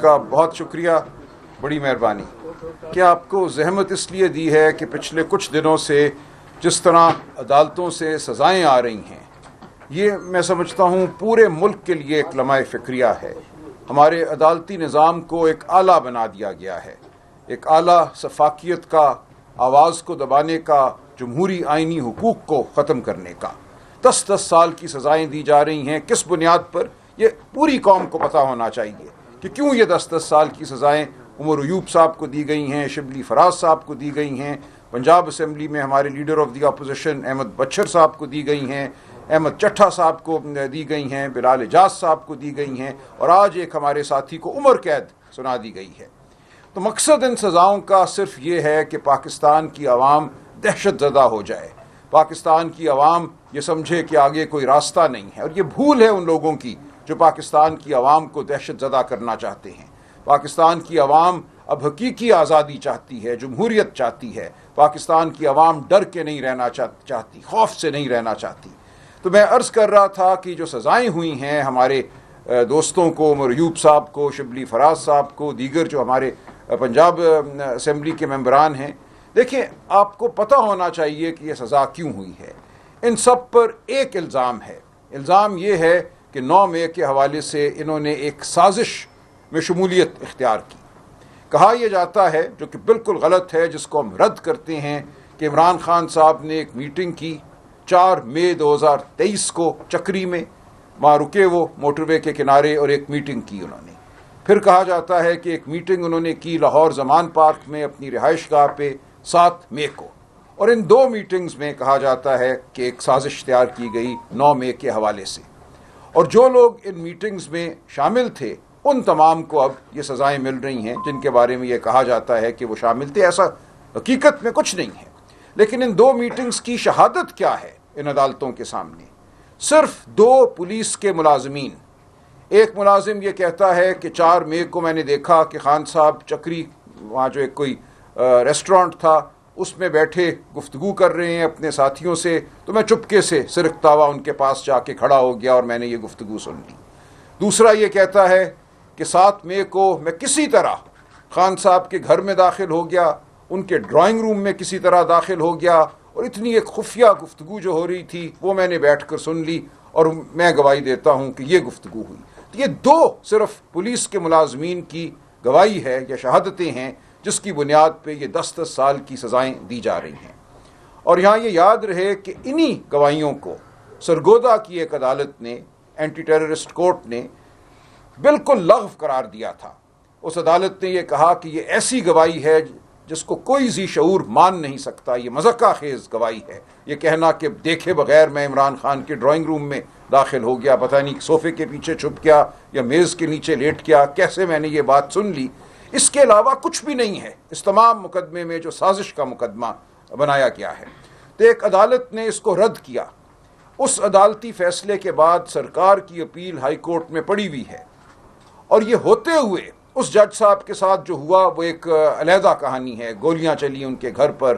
کا بہت شکریہ، بڑی مہربانی. کیا آپ کو زحمت اس لیے دی ہے کہ پچھلے کچھ دنوں سے جس طرح عدالتوں سے سزائیں آ رہی ہیں، یہ میں سمجھتا ہوں پورے ملک کے لیے ایک لمحہ فکریہ ہے. ہمارے عدالتی نظام کو ایک آلہ بنا دیا گیا ہے، ایک آلہ شفافیت کا، آواز کو دبانے کا، جمہوری آئینی حقوق کو ختم کرنے کا. 10 سال کی سزائیں دی جا رہی ہیں. کس بنیاد پر؟ یہ پوری قوم کو پتہ ہونا چاہیے کہ کیوں یہ 10 سال کی سزائیں عمر ایوب صاحب کو دی گئی ہیں، شبلی فراز صاحب کو دی گئی ہیں، پنجاب اسمبلی میں ہمارے leader of the opposition Ahmed Bhachar sahib کو دی گئی ہیں، احمد چٹھا صاحب کو دی گئی ہیں، بلال اعجاز صاحب کو دی گئی ہیں، اور آج ایک ہمارے ساتھی کو عمر قید سنا دی گئی ہے. تو مقصد ان سزاؤں کا صرف یہ ہے کہ پاکستان کی عوام دہشت زدہ ہو جائے، پاکستان کی عوام یہ سمجھے کہ آگے کوئی راستہ نہیں ہے. اور یہ بھول ہے ان لوگوں کی جو پاکستان کی عوام کو دہشت زدہ کرنا چاہتے ہیں. پاکستان کی عوام اب حقیقی آزادی چاہتی ہے، جمہوریت چاہتی ہے. پاکستان کی عوام ڈر کے نہیں رہنا چاہتی، خوف سے نہیں رہنا چاہتی. تو میں عرض کر رہا تھا کہ جو سزائیں ہوئی ہیں ہمارے دوستوں کو، عمر ایوب صاحب کو، شبلی فراز صاحب کو، دیگر جو ہمارے پنجاب اسمبلی کے ممبران ہیں، دیکھیں آپ کو پتہ ہونا چاہیے کہ یہ سزا کیوں ہوئی ہے. ان سب پر ایک الزام ہے. الزام یہ ہے کہ 9 مئی کے حوالے سے انہوں نے ایک سازش میں شمولیت اختیار کی. کہا یہ جاتا ہے، جو کہ بالکل غلط ہے، جس کو ہم رد کرتے ہیں، کہ عمران خان صاحب نے ایک میٹنگ کی 4 مئی 2023 کو چکری میں، وہاں رکے وہ موٹر وے کے کنارے، اور ایک میٹنگ کی انہوں نے. پھر کہا جاتا ہے کہ ایک میٹنگ انہوں نے کی لاہور زمان پارک میں اپنی رہائش گاہ پہ 7 مئی کو. اور ان 2 میٹنگز میں کہا جاتا ہے کہ ایک سازش تیار کی گئی 9 مئی کے حوالے سے. اور جو لوگ ان میٹنگز میں شامل تھے ان تمام کو اب یہ سزائیں مل رہی ہیں، جن کے بارے میں یہ کہا جاتا ہے کہ وہ شامل تھے. ایسا حقیقت میں کچھ نہیں ہے. لیکن ان 2 میٹنگز کی شہادت کیا ہے ان عدالتوں کے سامنے؟ صرف 2 پولیس کے ملازمین. ایک ملازم یہ کہتا ہے کہ 4 مئی کو میں نے دیکھا کہ خان صاحب چکری، وہاں جو ایک کوئی ریسٹورانٹ تھا، اس میں بیٹھے گفتگو کر رہے ہیں اپنے ساتھیوں سے، تو میں چپکے سے سرکتا ان کے پاس جا کے کھڑا ہو گیا اور میں نے یہ گفتگو سن لی. دوسرا یہ کہتا ہے کہ 7 مئی کو میں کسی طرح خان صاحب کے گھر میں داخل ہو گیا، ان کے ڈرائنگ روم میں کسی طرح داخل ہو گیا، اور اتنی ایک خفیہ گفتگو جو ہو رہی تھی وہ میں نے بیٹھ کر سن لی، اور میں گواہی دیتا ہوں کہ یہ گفتگو ہوئی. تو یہ 2 صرف پولیس کے ملازمین کی گواہی ہے یا شہادتیں ہیں، جس کی بنیاد پہ یہ 10 سال کی سزائیں دی جا رہی ہیں. اور یہاں یہ یاد رہے کہ انہی گواہیوں کو سرگودا کی ایک عدالت نے، اینٹی ٹیررسٹ کورٹ نے، بالکل لغو قرار دیا تھا. اس عدالت نے یہ کہا کہ یہ ایسی گواہی ہے جس کو کوئی ذی شعور مان نہیں سکتا، یہ مذاق خیز گواہی ہے. یہ کہنا کہ دیکھے بغیر میں عمران خان کے ڈرائنگ روم میں داخل ہو گیا، پتہ نہیں صوفے کے پیچھے چھپ گیا یا میز کے نیچے لیٹ گیا، کیسے میں نے یہ بات سن لی، اس کے علاوہ کچھ بھی نہیں ہے اس تمام مقدمے میں جو سازش کا مقدمہ بنایا گیا ہے. تو ایک عدالت نے اس کو رد کیا. اس عدالتی فیصلے کے بعد سرکار کی اپیل ہائی کورٹ میں پڑی ہوئی ہے، اور یہ ہوتے ہوئے اس جج صاحب کے ساتھ جو ہوا وہ ایک علیحدہ کہانی ہے. گولیاں چلی ان کے گھر پر،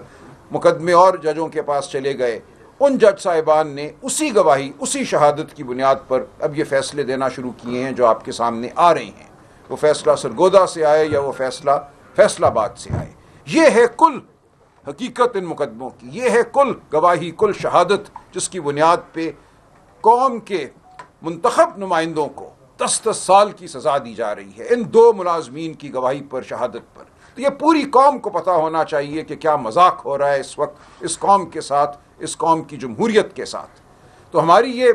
مقدمے اور ججوں کے پاس چلے گئے. ان جج صاحبان نے اسی گواہی، اسی شہادت کی بنیاد پر اب یہ فیصلے دینا شروع کیے ہیں جو آپ کے سامنے آ رہے ہیں. وہ فیصلہ سرگودا سے آئے یا وہ فیصلہ فیصل آباد سے آئے. یہ ہے کل حقیقت ان مقدموں کی، یہ ہے کل گواہی، کل شہادت، جس کی بنیاد پہ قوم کے منتخب نمائندوں کو 10 سال کی سزا دی جا رہی ہے ان 2 ملازمین کی گواہی پر، شہادت پر. تو یہ پوری قوم کو پتہ ہونا چاہیے کہ کیا مذاق ہو رہا ہے اس وقت اس قوم کے ساتھ، اس قوم کی جمہوریت کے ساتھ. تو ہماری یہ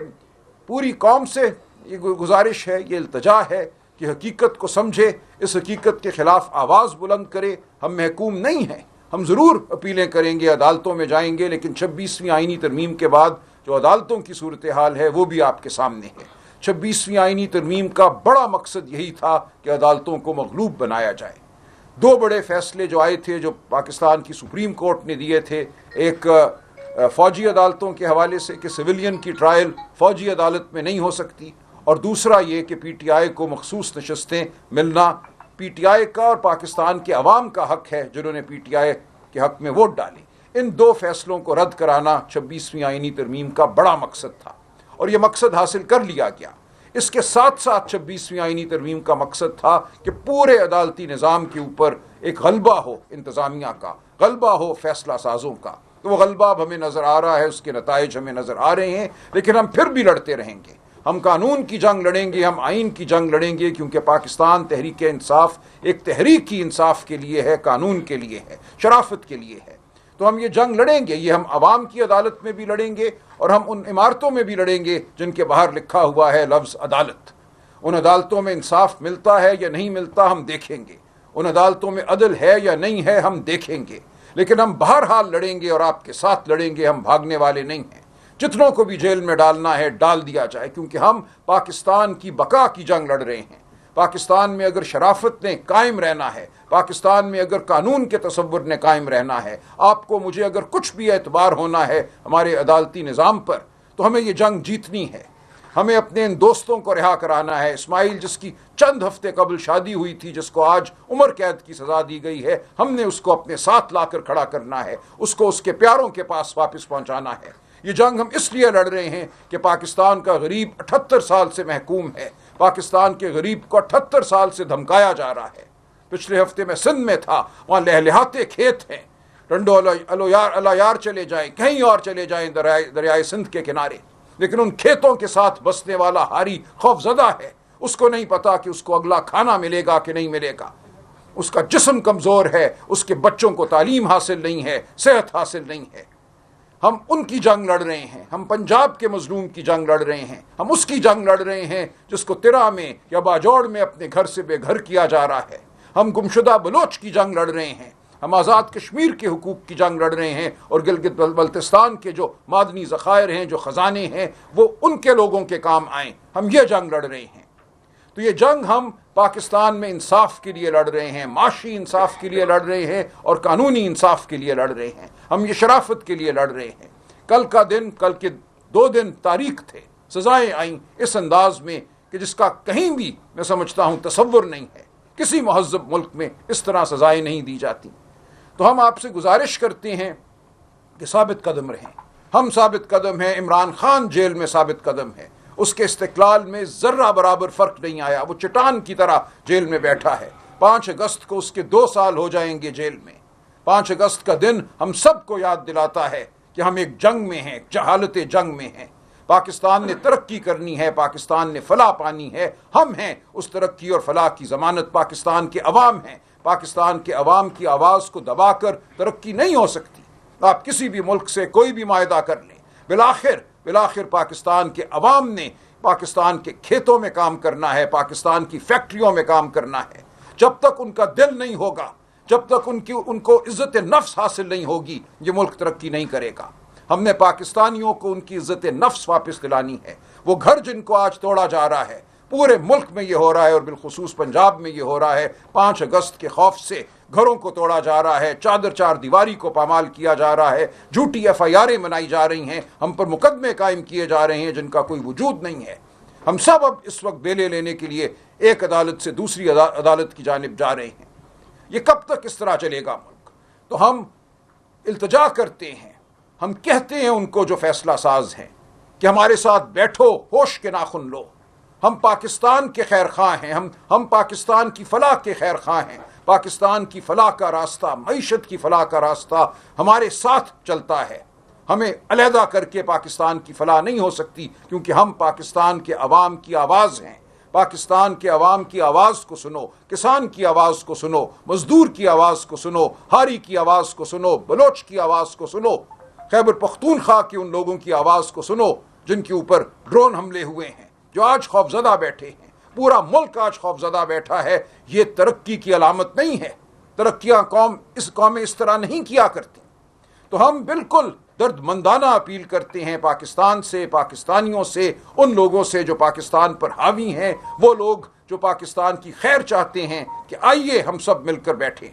پوری قوم سے یہ گزارش ہے، یہ التجا ہے کہ حقیقت کو سمجھے، اس حقیقت کے خلاف آواز بلند کرے. ہم محکوم نہیں ہیں، ہم ضرور اپیلیں کریں گے، عدالتوں میں جائیں گے، لیکن 26ویں آئینی ترمیم کے بعد جو عدالتوں کی صورتحال ہے وہ بھی آپ کے سامنے ہے. 26ویں آئینی ترمیم کا بڑا مقصد یہی تھا کہ عدالتوں کو مغلوب بنایا جائے. 2 بڑے فیصلے جو آئے تھے، جو پاکستان کی سپریم کورٹ نے دیے تھے، ایک فوجی عدالتوں کے حوالے سے کہ سویلین کی ٹرائل فوجی عدالت میں نہیں ہو سکتی، اور دوسرا یہ کہ پی ٹی آئی کو مخصوص نشستیں ملنا پی ٹی آئی کا اور پاکستان کے عوام کا حق ہے جنہوں نے پی ٹی آئی کے حق میں ووٹ ڈالے. ان 2 فیصلوں کو رد کرانا 26ویں آئینی ترمیم کا بڑا مقصد تھا، اور یہ مقصد حاصل کر لیا گیا. اس کے ساتھ ساتھ 26ویں آئینی ترمیم کا مقصد تھا کہ پورے عدالتی نظام کے اوپر ایک غلبہ ہو انتظامیہ کا، غلبہ ہو فیصلہ سازوں کا۔ تو وہ غلبہ اب ہمیں نظر آ رہا ہے، اس کے نتائج ہمیں نظر آ رہے ہیں، لیکن ہم پھر بھی لڑتے رہیں گے۔ ہم قانون کی جنگ لڑیں گے، ہم آئین کی جنگ لڑیں گے، کیونکہ پاکستان تحریک انصاف ایک تحریک کی انصاف کے لیے ہے، قانون کے لیے ہے، شرافت کے لیے ہے۔ تو ہم یہ جنگ لڑیں گے، یہ ہم عوام کی عدالت میں بھی لڑیں گے اور ہم ان عمارتوں میں بھی لڑیں گے جن کے باہر لکھا ہوا ہے لفظ عدالت۔ ان عدالتوں میں انصاف ملتا ہے یا نہیں ملتا ہم دیکھیں گے، ان عدالتوں میں عدل ہے یا نہیں ہے ہم دیکھیں گے، لیکن ہم بہرحال لڑیں گے اور آپ کے ساتھ لڑیں گے، ہم بھاگنے والے نہیں ہیں۔ جتنوں کو بھی جیل میں ڈالنا ہے ڈال دیا جائے، کیونکہ ہم پاکستان کی بقا کی جنگ لڑ رہے ہیں۔ پاکستان میں اگر شرافت نے قائم رہنا ہے، پاکستان میں اگر قانون کے تصور نے قائم رہنا ہے، آپ کو مجھے اگر کچھ بھی اعتبار ہونا ہے ہمارے عدالتی نظام پر، تو ہمیں یہ جنگ جیتنی ہے۔ ہمیں اپنے ان دوستوں کو رہا کرانا ہے۔ اسماعیل جس کی چند ہفتے قبل شادی ہوئی تھی، جس کو آج عمر قید کی سزا دی گئی ہے، ہم نے اس کو اپنے ساتھ لا کر کھڑا کرنا ہے، اس کو اس کے پیاروں کے پاس واپس پہنچانا ہے۔ یہ جنگ ہم اس لیے لڑ رہے ہیں کہ پاکستان کا غریب 78 سال سے محکوم ہے، پاکستان کے غریب کو 78 سال سے دھمکایا جا رہا ہے۔ پچھلے ہفتے میں سندھ میں تھا، وہاں لہلہاتے کھیت ہیں، رنڈو الایار چلے جائیں، کہیں اور چلے جائیں دریائے سندھ کے کنارے، لیکن ان کھیتوں کے ساتھ بسنے والا ہاری خوف زدہ ہے۔ اس کو نہیں پتا کہ اس کو اگلا کھانا ملے گا کہ نہیں ملے گا، اس کا جسم کمزور ہے، اس کے بچوں کو تعلیم حاصل نہیں ہے، صحت حاصل نہیں ہے۔ ہم ان کی جنگ لڑ رہے ہیں، ہم پنجاب کے مظلوم کی جنگ لڑ رہے ہیں، ہم اس کی جنگ لڑ رہے ہیں جس کو ترا میں یا باجوڑ میں اپنے گھر سے بے گھر کیا جا رہا ہے۔ ہم گمشدہ بلوچ کی جنگ لڑ رہے ہیں، ہم آزاد کشمیر کے حقوق کی جنگ لڑ رہے ہیں، اور گلگت بلتستان کے جو معدنی ذخائر ہیں، جو خزانے ہیں، وہ ان کے لوگوں کے کام آئیں۔ ہم یہ جنگ لڑ رہے ہیں۔ تو یہ جنگ ہم پاکستان میں انصاف کے لیے لڑ رہے ہیں، معاشی انصاف کے لیے لڑ رہے ہیں اور قانونی انصاف کے لیے لڑ رہے ہیں۔ ہم یہ شرافت کے لیے لڑ رہے ہیں۔ کل کے 2 دن تاریخ تھے، سزائیں آئیں اس انداز میں کہ جس کا کہیں بھی میں سمجھتا ہوں تصور نہیں ہے، کسی مہذب ملک میں اس طرح سزائیں نہیں دی جاتی۔ تو ہم آپ سے گزارش کرتے ہیں کہ ثابت قدم رہیں۔ ہم ثابت قدم ہیں، عمران خان جیل میں ثابت قدم ہے، اس کے استقلال میں ذرہ برابر فرق نہیں آیا، وہ چٹان کی طرح جیل میں بیٹھا ہے۔ 5 اگست کو اس کے 2 سال ہو جائیں گے جیل میں۔ 5 اگست کا دن ہم سب کو یاد دلاتا ہے کہ ہم ایک جنگ میں ہیں، حالت جنگ میں ہیں۔ پاکستان نے ترقی کرنی ہے، پاکستان نے فلاح پانی ہے، ہم ہیں اس ترقی اور فلاح کی ضمانت، پاکستان کے عوام ہیں۔ پاکستان کے عوام کی آواز کو دبا کر ترقی نہیں ہو سکتی۔ آپ کسی بھی ملک سے کوئی بھی معاہدہ کر لیں، بالآخر پاکستان کے عوام نے پاکستان کے کھیتوں میں کام کرنا ہے، پاکستان کی فیکٹریوں میں کام کرنا ہے۔ جب تک ان کا دل نہیں ہوگا، جب تک ان کو عزت نفس حاصل نہیں ہوگی، یہ ملک ترقی نہیں کرے گا۔ ہم نے پاکستانیوں کو ان کی عزت نفس واپس دلانی ہے۔ وہ گھر جن کو آج توڑا جا رہا ہے، پورے ملک میں یہ ہو رہا ہے اور بالخصوص پنجاب میں یہ ہو رہا ہے، 5 اگست کے خوف سے گھروں کو توڑا جا رہا ہے، چار دیواری کو پامال کیا جا رہا ہے، جھوٹی FIRیں بنائی جا رہی ہیں، ہم پر مقدمے قائم کیے جا رہے ہیں جن کا کوئی وجود نہیں ہے۔ ہم سب اب اس وقت بیلے لینے کے لیے ایک عدالت سے دوسری عدالت کی جانب جا رہے ہیں۔ یہ کب تک اس طرح چلے گا ملک؟ تو ہم التجا کرتے ہیں، ہم کہتے ہیں ان کو جو فیصلہ ساز ہیں کہ ہمارے ساتھ بیٹھو، ہوش کے ناخن لو۔ ہم پاکستان کے خیر خواہ ہیں، ہم پاکستان کی فلاح کے خیر خواہ ہیں۔ پاکستان کی فلاح کا راستہ، معیشت کی فلاح کا راستہ ہمارے ساتھ چلتا ہے۔ ہمیں علیحدہ کر کے پاکستان کی فلاح نہیں ہو سکتی، کیونکہ ہم پاکستان کے عوام کی آواز ہیں۔ پاکستان کے عوام کی آواز کو سنو، کسان کی آواز کو سنو، مزدور کی آواز کو سنو، ہاری کی آواز کو سنو، بلوچ کی آواز کو سنو، خیبر پختونخوا کے ان لوگوں کی آواز کو سنو جن کے اوپر ڈرون حملے ہوئے ہیں، جو آج خوفزدہ بیٹھے ہیں۔ پورا ملک آج خوفزدہ بیٹھا ہے۔ یہ ترقی کی علامت نہیں ہے۔ ترقیاں قومیں اس طرح نہیں کیا کرتی۔ تو ہم بالکل درد مندانہ اپیل کرتے ہیں پاکستان سے، پاکستانیوں سے، ان لوگوں سے جو پاکستان پر حاوی ہیں، وہ لوگ جو پاکستان کی خیر چاہتے ہیں، کہ آئیے ہم سب مل کر بیٹھیں،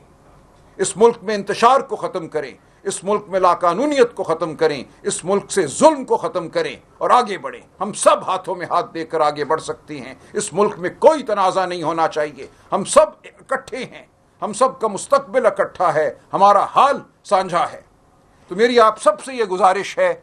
اس ملک میں انتشار کو ختم کریں، اس ملک میں لاقانونیت کو ختم کریں، اس ملک سے ظلم کو ختم کریں اور آگے بڑھیں۔ ہم سب ہاتھوں میں ہاتھ دے کر آگے بڑھ سکتے ہیں۔ اس ملک میں کوئی تنازع نہیں ہونا چاہیے۔ ہم سب اکٹھے ہیں، ہم سب کا مستقبل اکٹھا ہے، ہمارا حال سانجھا ہے۔ تو میری آپ سب سے یہ گزارش ہے،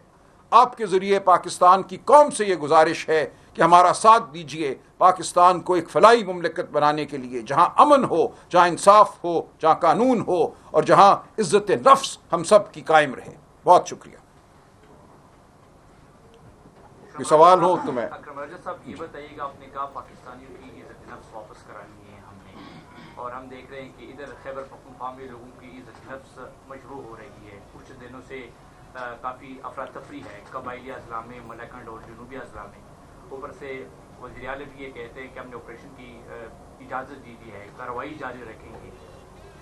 آپ کے ذریعے پاکستان کی قوم سے یہ گزارش ہے کہ ہمارا ساتھ دیجئے پاکستان کو ایک فلاحی مملکت بنانے کے لیے، جہاں امن ہو، جہاں انصاف ہو، جہاں قانون ہو، اور جہاں عزت نفس ہم سب کی قائم رہے۔ بہت شکریہ۔ کوئی سوال ہو تو میں اکرم رجب صاحب یہ بتائیے گا، آپ نے کہا پاکستانیوں کی عزت نفس واپس کرانی ہے ہم نے، اور ہم دیکھ رہے ہیں کہ ادھر خیبر پختونخوا میں لوگوں کی عزت نفس مجروح ہو رہی ہے، کچھ دنوں سے کافی افراتفری ہے قبائلی اضلاع میں، ملیکنڈ اور جنوبی اضلاع میں۔ اوپر سے وزیر اعلیٰ بھی یہ کہتے ہیں کہ ہم نے آپریشن کی اجازت دی ہے، کارروائی جاری رکھیں گے،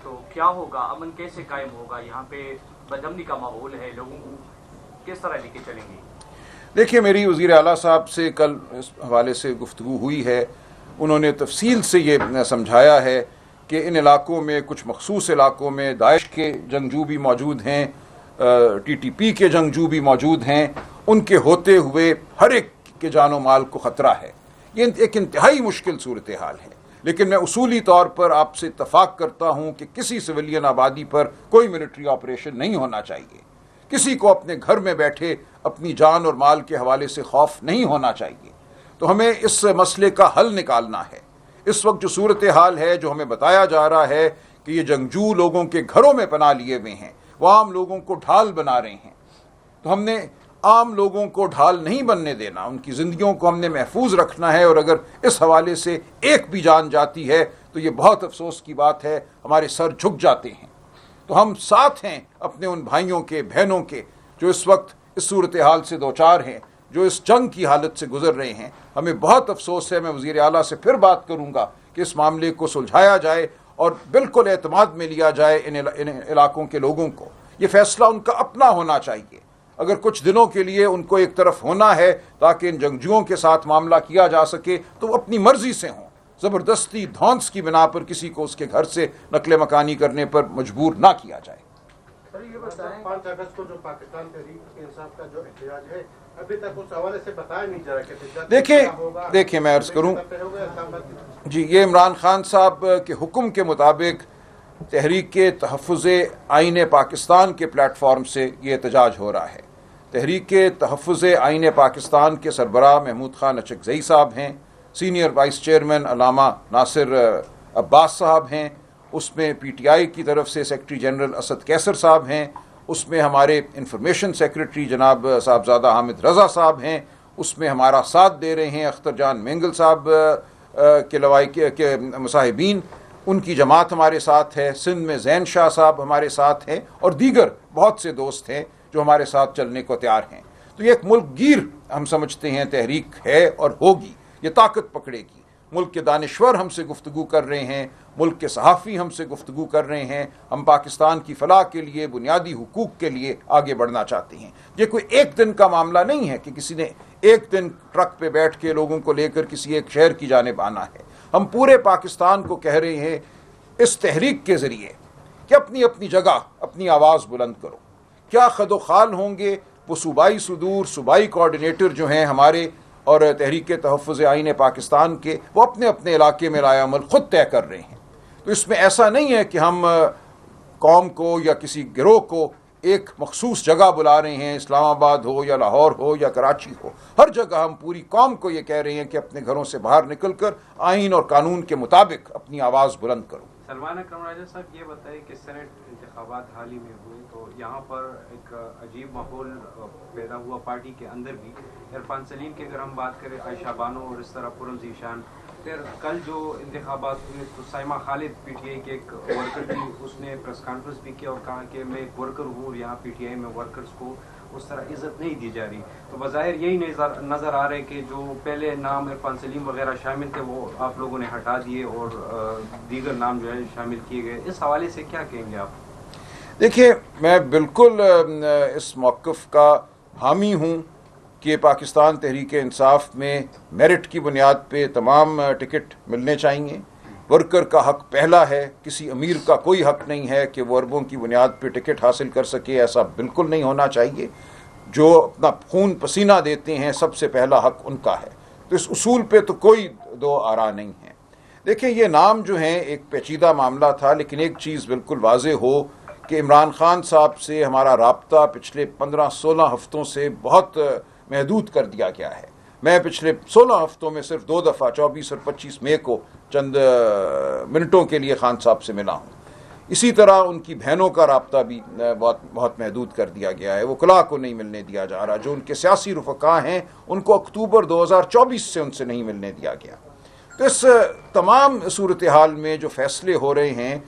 تو کیا ہوگا؟ امن کیسے قائم ہوگا؟ یہاں پہ بدامنی کا ماحول ہے، لوگوں کو کس طرح لے کے چلیں گے؟ دیکھیے، میری وزیر اعلیٰ صاحب سے کل اس حوالے سے گفتگو ہوئی ہے، انہوں نے تفصیل سے یہ سمجھایا ہے کہ ان علاقوں میں، کچھ مخصوص علاقوں میں داعش کے جنگجو بھی موجود ہیں، ٹی ٹی پی کے جنگجو بھی موجود ہیں، ان کے ہوتے ہوئے ہر ایک کے جان و مال کو خطرہ ہے۔ یہ ایک انتہائی مشکل صورتحال ہے، لیکن میں اصولی طور پر آپ سے اتفاق کرتا ہوں کہ کسی سویلین آبادی پر کوئی ملٹری آپریشن نہیں ہونا چاہیے، کسی کو اپنے گھر میں بیٹھے اپنی جان اور مال کے حوالے سے خوف نہیں ہونا چاہیے۔ تو ہمیں اس مسئلے کا حل نکالنا ہے۔ اس وقت جو صورتحال ہے، جو ہمیں بتایا جا رہا ہے کہ یہ جنگجو لوگوں کے گھروں میں پناہ لیے ہوئے ہیں، وہ عام لوگوں کو ڈھال بنا رہے ہیں، تو ہم نے عام لوگوں کو ڈھال نہیں بننے دینا، ان کی زندگیوں کو ہم نے محفوظ رکھنا ہے، اور اگر اس حوالے سے ایک بھی جان جاتی ہے تو یہ بہت افسوس کی بات ہے، ہمارے سر جھک جاتے ہیں۔ تو ہم ساتھ ہیں اپنے ان بھائیوں کے، بہنوں کے، جو اس وقت اس صورتحال سے دوچار ہیں، جو اس جنگ کی حالت سے گزر رہے ہیں۔ ہمیں بہت افسوس ہے، میں وزیر اعلیٰ سے پھر بات کروں گا کہ اس معاملے کو سلجھایا جائے اور بالکل اعتماد میں لیا جائے ان علاقوں کے لوگوں کو۔ یہ فیصلہ ان کا اپنا ہونا چاہیے۔ اگر کچھ دنوں کے لیے ان کو ایک طرف ہونا ہے تاکہ ان جنگجوؤں کے ساتھ معاملہ کیا جا سکے، تو وہ اپنی مرضی سے ہوں، زبردستی دھونس کی بنا پر کسی کو اس کے گھر سے نقل مکانی کرنے پر مجبور نہ کیا جائے۔ سر یہ بتائیں، 5 اگست کو جو پاکستان تحریک انصاف کا جو احتجاج ہے، ابھی تک اس حوالے سے بتایا نہیں جا رہا کہ دیکھیں میں عرض کروں، جی، یہ عمران خان صاحب کے حکم کے مطابق تحریک تحفظ آئین پاکستان کے پلیٹ فارم سے یہ احتجاج ہو رہا ہے۔ تحریک تحفظ آئین پاکستان کے سربراہ محمود خان اچکزئی صاحب ہیں، سینئر وائس چیئرمین علامہ ناصر عباس صاحب ہیں، اس میں پی ٹی آئی کی طرف سے سیکرٹری جنرل اسد کیسر صاحب ہیں، اس میں ہمارے انفارمیشن سیکرٹری جناب صاحبزادہ حامد رضا صاحب ہیں، اس میں ہمارا ساتھ دے رہے ہیں اختر جان مینگل صاحب کے لوائی کے مصاحبین، ان کی جماعت ہمارے ساتھ ہے، سندھ میں زین شاہ صاحب ہمارے ساتھ ہیں، اور دیگر بہت سے دوست ہیں جو ہمارے ساتھ چلنے کو تیار ہیں۔ تو یہ ایک ملک گیر ہم سمجھتے ہیں تحریک ہے اور ہوگی، یہ طاقت پکڑے گی۔ ملک کے دانشور ہم سے گفتگو کر رہے ہیں، ملک کے صحافی ہم سے گفتگو کر رہے ہیں، ہم پاکستان کی فلاح کے لیے، بنیادی حقوق کے لیے آگے بڑھنا چاہتے ہیں۔ یہ کوئی ایک دن کا معاملہ نہیں ہے کہ کسی نے ایک دن ٹرک پہ بیٹھ کے لوگوں کو لے کر کسی ایک شہر کی جانب آنا ہے۔ ہم پورے پاکستان کو کہہ رہے ہیں اس تحریک کے ذریعے کہ اپنی اپنی جگہ اپنی آواز بلند کرو۔ کیا خد و خال ہوں گے وہ صوبائی صدور، صوبائی کوارڈینیٹر جو ہیں ہمارے اور تحریک تحفظ آئین پاکستان کے، وہ اپنے اپنے علاقے میں رائے عمل خود طے کر رہے ہیں۔ تو اس میں ایسا نہیں ہے کہ ہم قوم کو یا کسی گروہ کو ایک مخصوص جگہ بلا رہے ہیں، اسلام آباد ہو یا لاہور ہو یا کراچی ہو، ہر جگہ ہم پوری قوم کو یہ کہہ رہے ہیں کہ اپنے گھروں سے باہر نکل کر آئین اور قانون کے مطابق اپنی آواز بلند کرو۔ سلمان اکرم راجہ صاحب یہ بتائیں کہ سینٹ انتخابات حال ہی میں ہوئے تو یہاں پر ایک عجیب ماحول پیدا ہوا پارٹی کے اندر بھی۔ عرفان سلیم کی اگر ہم بات کریں، عائشہ بانو اور اس طرح پرم ذیشان، پھر کل جو انتخابات ہوئے تو سائمہ خالد پی ٹی آئی کے ایک ورکر تھی، اس نے پریس کانفرنس بھی کیا اور کہا کہ میں ایک ورکر ہوں اور یہاں پی ٹی آئی میں ورکرز کو اس طرح عزت نہیں دی جا رہی۔ تو بظاہر یہی نظر آ رہا ہے کہ جو پہلے نام عرفان سلیم وغیرہ شامل تھے وہ آپ لوگوں نے ہٹا دیے اور دیگر نام جو ہے شامل کیے گئے۔ اس حوالے سے کیا کہیں گے آپ؟ دیکھیے، میں بالکل اس موقف کا حامی ہوں کہ پاکستان تحریک انصاف میں میرٹ کی بنیاد پہ تمام ٹکٹ ملنے چاہیے۔ ورکر کا حق پہلا ہے، کسی امیر کا کوئی حق نہیں ہے کہ وہ اربوں کی بنیاد پہ ٹکٹ حاصل کر سکے، ایسا بالکل نہیں ہونا چاہیے۔ جو اپنا خون پسینہ دیتے ہیں سب سے پہلا حق ان کا ہے، تو اس اصول پہ تو کوئی دو آرا نہیں ہے۔ دیکھیں، یہ نام جو ہیں ایک پیچیدہ معاملہ تھا، لیکن ایک چیز بالکل واضح ہو کہ عمران خان صاحب سے ہمارا رابطہ پچھلے 15-16 ہفتوں سے بہت محدود کر دیا گیا ہے۔ میں پچھلے 16 ہفتوں میں صرف 2 دفعہ 24 اور 25 مئی کو چند منٹوں کے لیے خان صاحب سے ملا ہوں. اسی طرح ان کی بہنوں کا رابطہ بھی بہت محدود کر دیا گیا ہے. وہ کلا کو نہیں ملنے دیا جا رہا. جو ان کے سیاسی رفقا ہیں ان کو اکتوبر 2024 سے ان سے نہیں ملنے دیا گیا. تو اس تمام صورتحال میں جو فیصلے ہو رہے ہیں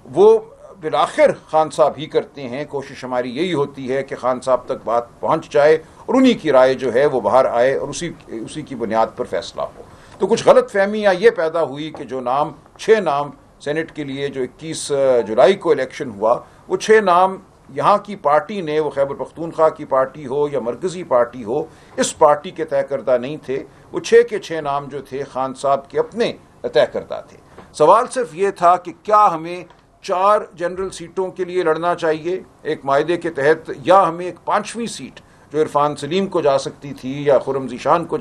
وہ بالآخر خان صاحب ہی کرتے ہیں. کوشش ہماری یہی ہوتی ہے کہ خان صاحب تک بات پہنچ جائے اور انہی کی رائے جو ہے وہ باہر آئے اور اسی کی بنیاد پر فیصلہ ہو. تو کچھ غلط فہمیاں یہ پیدا ہوئی کہ جو 6 نام سینٹ کے لیے جو 21 جولائی کو الیکشن ہوا، وہ 6 نام یہاں کی پارٹی نے، وہ خیبر پختونخوا کی پارٹی ہو یا مرکزی پارٹی ہو، اس پارٹی کے طے کردہ نہیں تھے. وہ 6 کے 6 نام جو تھے خان صاحب کے اپنے طے کردہ تھے. سوال صرف یہ تھا کہ کیا ہمیں 4 جنرل سیٹوں کے لیے لڑنا چاہیے ایک معاہدے کے تحت، یا ہمیں ایک 5ویں سیٹ جو عرفان سلیم کو جا سکتی تھی یا خرم ذیشان کو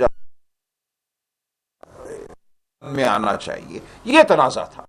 میں آنا چاہیے. یہ تنازع تھا.